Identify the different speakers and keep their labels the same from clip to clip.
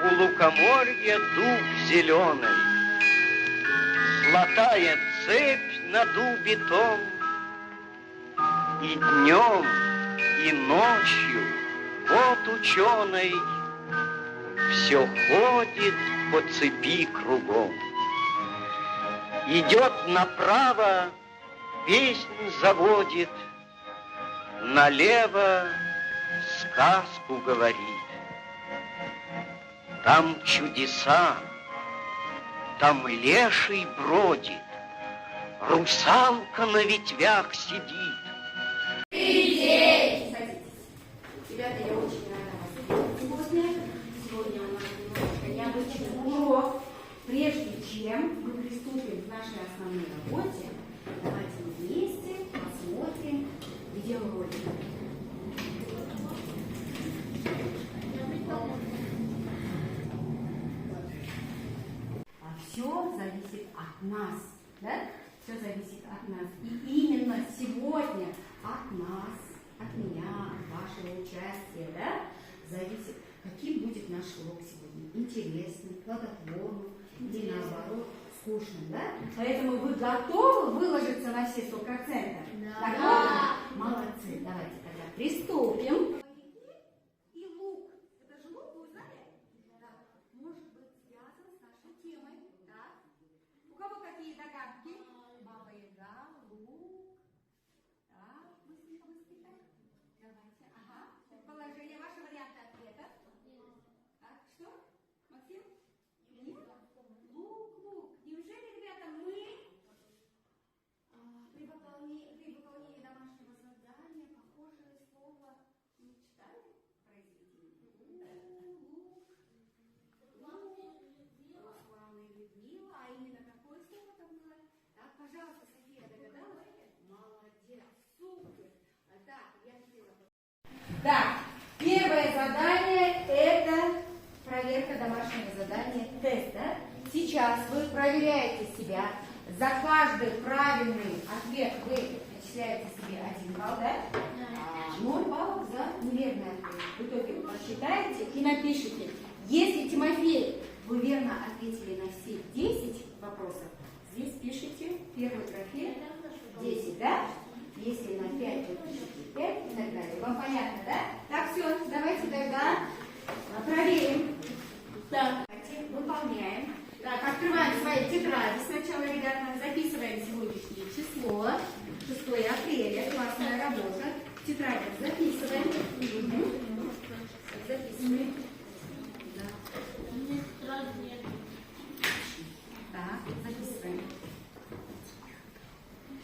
Speaker 1: У лукоморья дуб зеленый, золотая цепь на дубе том, и днем, и ночью кот ученый все ходит по цепи кругом. Идет направо, песнь заводит, налево сказку говорит. Там чудеса, там леший бродит, русалка на ветвях сидит.
Speaker 2: Садитесь. Ребята, я очень рада вас видеть сегодня. Сегодня у нас немножко необычный урок. Прежде чем мы приступим к нашей основной работе, давайте вместе посмотрим видеоролик. Все зависит от нас, да? Все зависит от нас. И именно сегодня от нас, от меня, от вашего участия, да, зависит, каким будет наш урок сегодня. Интересным, плодотворным или наоборот скучным, да? Поэтому вы готовы выложиться на все 100%? Да. Молодцы. Давайте тогда приступим. И лук. Это же лук, вы знали? Да. Может быть связан с нашей темой. Да? У кого какие догадки? Баба Яга, лук. Так, быстренько. Давайте. Ага. Предположение. Ваши варианты ответа. Так, что? Максим? Нет? Лук. Неужели, ребята, мы при выполнении домашнего задания похожее слово не читали произведение? Лук. Руслана и Людмила. А именно какое слово там было? Так, пожалуйста, София, догадалась? Молодец. Супер. Так, я хотела... Так, первое задание – это проверка домашнего задания, тест, да? Сейчас вы проверяете себя. За каждый правильный ответ вы начисляете себе 1 балл, да? 0 баллов за неверный ответ. В итоге посчитаете и напишите. Если, Тимофей, вы верно ответили на все 10 вопросов, здесь пишите в первой графе 10, да? Если на 5, вы пишите 5 и так далее. Вам понятно, да? Так, все, давайте тогда проверим. Так, выполняем. Так, открываем свои тетради сначала, ребята. Записываем сегодняшнее число. 6 апреля. Классная работа. В тетрадях записываем. Записываем. Да. Так, записываем.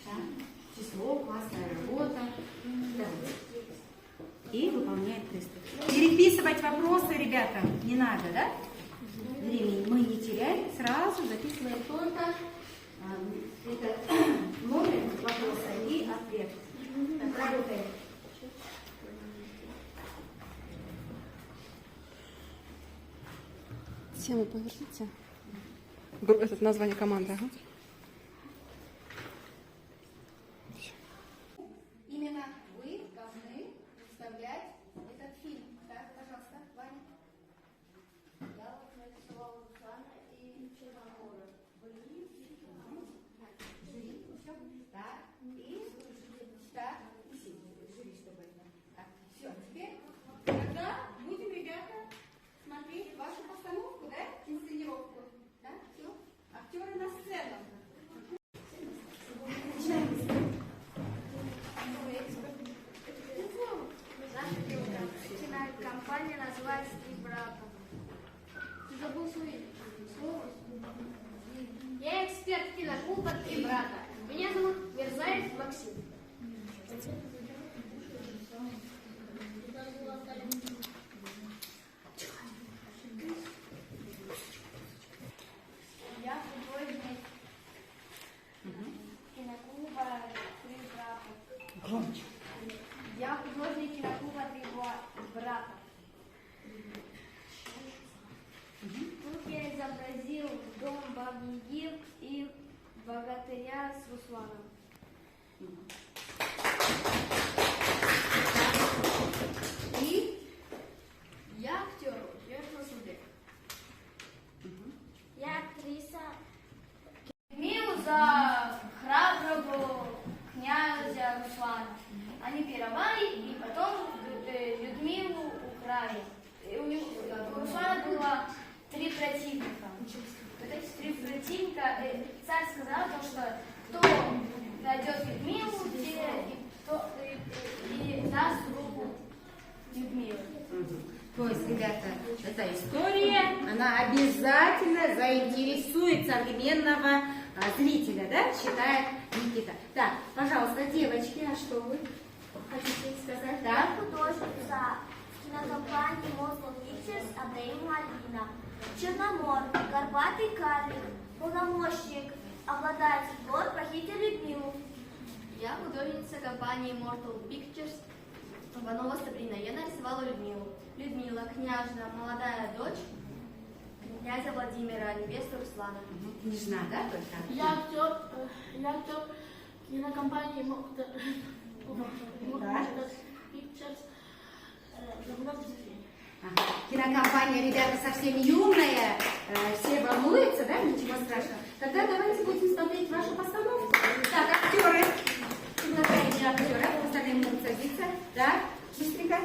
Speaker 2: Так, число, классная работа. И выполняем тест. Переписывать вопросы, ребята, не надо, да? Времени мы не теряем, сразу записываем только это номер вопроса и ответ. Так, работаем.
Speaker 3: Тему поверните. Это название команды. Ага.
Speaker 2: Именно вы должны представлять этот фильм. Так, пожалуйста, Ваня. Я вот нарисовала Руслана и Черномора. Жили, все. Так, и так, жили, чтобы это. Так, все, теперь, тогда будем, ребята, смотреть вашу постановку, да, инсценировку. Да, все. Актеры на сцену.
Speaker 4: Компания называется «Три брата». Ты забыл свое слово? Я эксперт киноклуба «Три брата». Меня зовут Мирзаев Максим. Я художник киноклуба «Три брата».
Speaker 2: Громче.
Speaker 4: Я художник киноклуба «Три брата». Тут я изобразил дом Бабы-Яги и богатыря с Русланом.
Speaker 2: И
Speaker 4: Я актер, я Суде. царь сказал, то, что кто найдет Людмилу, и даст руку Людмилы.
Speaker 2: То есть, ребята, эта история, она обязательно заинтересует современного зрителя, да, считает Никита. Так, пожалуйста, девочки, а что вы хотите сказать? Да?
Speaker 5: Художница кинокомпании Motion Pictures Абраим Алина. Черномор, горбатый карлик, полномочник, обладатель гор, похитил Людмилу.
Speaker 4: Я художница компании Mortal Pictures Иванова Сабрина. Я нарисовала Людмилу. Людмила, княжна, молодая дочь князя Владимира, невеста Руслана.
Speaker 2: Княжна, да, только?
Speaker 6: Я актер кинокомпании Pictures.
Speaker 2: Ага. Кинокомпания, ребята, совсем юная, все волнуются, да, ничего страшного. Тогда давайте будем смотреть вашу постановку. Так, актеры, приглашаете актера, остальные могут садиться. Да, быстренько.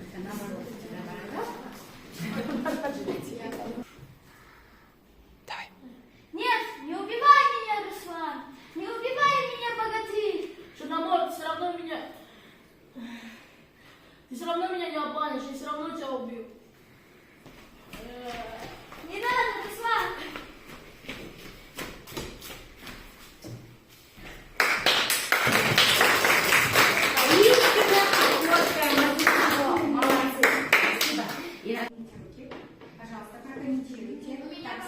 Speaker 2: Это наоборот.
Speaker 3: Давай.
Speaker 6: Нет, не убивай меня, Руслан! Не убивай меня, богатырь! Черномор, ты все равно меня... Ты все равно меня не обманешь, я все равно тебя убью.
Speaker 4: Не надо, Руслан!
Speaker 2: Молодцы. Спасибо. И пожалуйста, прокомментируйте. Так,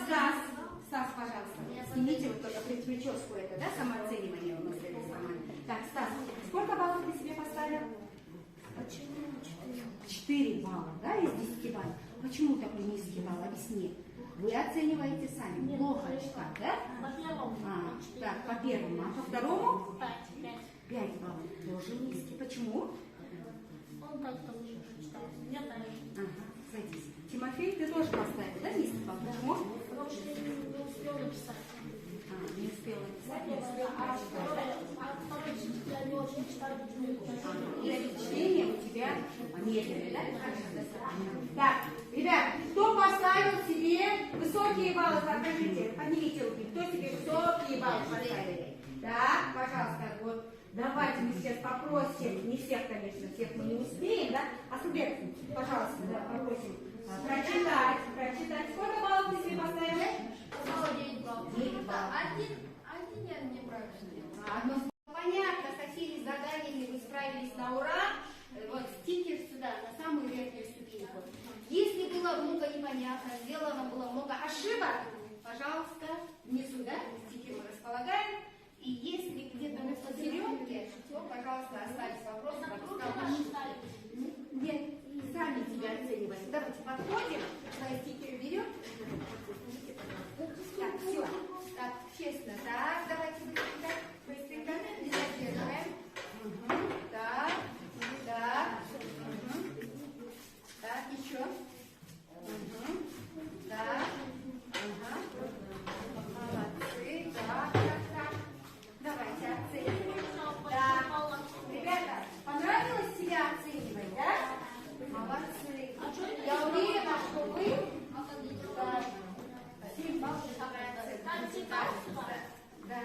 Speaker 2: Стас, пожалуйста, снимите вот только прическу это, да, самооценивание у нас это самое. Так, Стас, сколько баллов ты себе поставил?
Speaker 5: Почему
Speaker 2: 4 балла, да, из 10 баллов. Почему такой низкий балл? Объясни. Вы оцениваете сами. Плохо читать, да?
Speaker 6: По первому.
Speaker 2: Так, по первому. А по второму?
Speaker 6: 5.
Speaker 2: 5 баллов. Тоже низкий. Почему?
Speaker 6: Он как-то уже читал. Я так.
Speaker 2: Ага, садись. Тимофей, ты тоже поставил, да, низкий балл? Почему?
Speaker 6: Потому что я не успел написать.
Speaker 2: Не успела написать, не
Speaker 6: А
Speaker 2: успела прочитать.
Speaker 6: второй я не очень читаю.
Speaker 2: И чтение у тебя медленное, да? Так, ребят, кто поставил себе высокие баллы? Покажите, поднимите руки. Кто себе высокие баллы поставили? Да, пожалуйста, вот. Давайте мы сейчас попросим, не всех, конечно, всех мы не успеем, да? А субъект, пожалуйста, да, попросим прочитать. Сколько баллов ты себе поставили?
Speaker 4: 9 баллов.
Speaker 2: 9 баллов.
Speaker 4: Один я неправильно сделала.
Speaker 2: Понятно, со всеми заданиями вы справились на ура. Вот стикер сюда, на самую верхнюю ступеньку. Если было много непонятно, сделано было много ошибок, пожалуйста, внизу, да, стикер мы располагаем. И если где-то мы посередке, то, пожалуйста, оставьте вопрос. Нет, сами тебя оцениваем. Давайте подходим, свои стикеры берем. Так, все. Так, честно. Так, давайте быстренько. Не задерживаем. Так, так. Так, еще. Так. Молодцы. Так. Давайте оцениваем. Да. Ребята, понравилось себя оценивать, да? Молодцы. Я уверена, что вы... Да. 7 баллов. Да.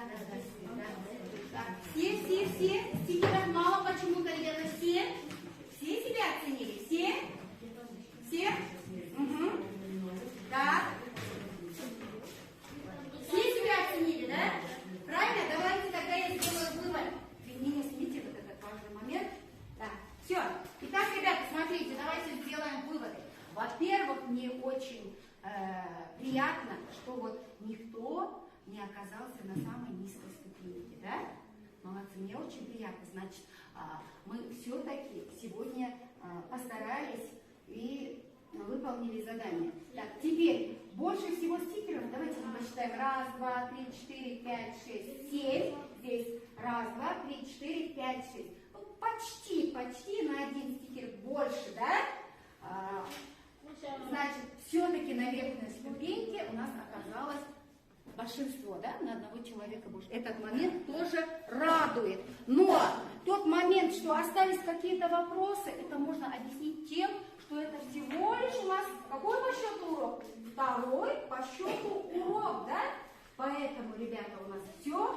Speaker 2: Так, все. Стикеров мало почему-то, ребята, все. Все себя оценили? Все? Угу. Так. Все себя оценили, да? Правильно? Давайте тогда я сделаю вывод. Не снимите вот этот важный момент. Так, все. Итак, ребята, смотрите, давайте сделаем выводы. Во-первых, мне очень приятно, что вот никто не оказался на самой низкой ступеньке, да? Молодцы, мне очень приятно. Значит, мы все-таки сегодня постарались и выполнили задание. Так, теперь больше всего стикеров, давайте мы посчитаем. 1, 2, 3, 4, 5, 6, 7. Здесь 1, 2, 3, 4, 5, 6. Ну, почти на один стикер больше, да? Значит, все-таки на верхней ступеньке у нас оказалось большинство, да, на одного человека больше. Этот момент тоже радует. Но тот момент, что остались какие-то вопросы, это можно объяснить тем, что это всего лишь у нас какой по счету урок? по счету урок, да? Поэтому, ребята, у нас все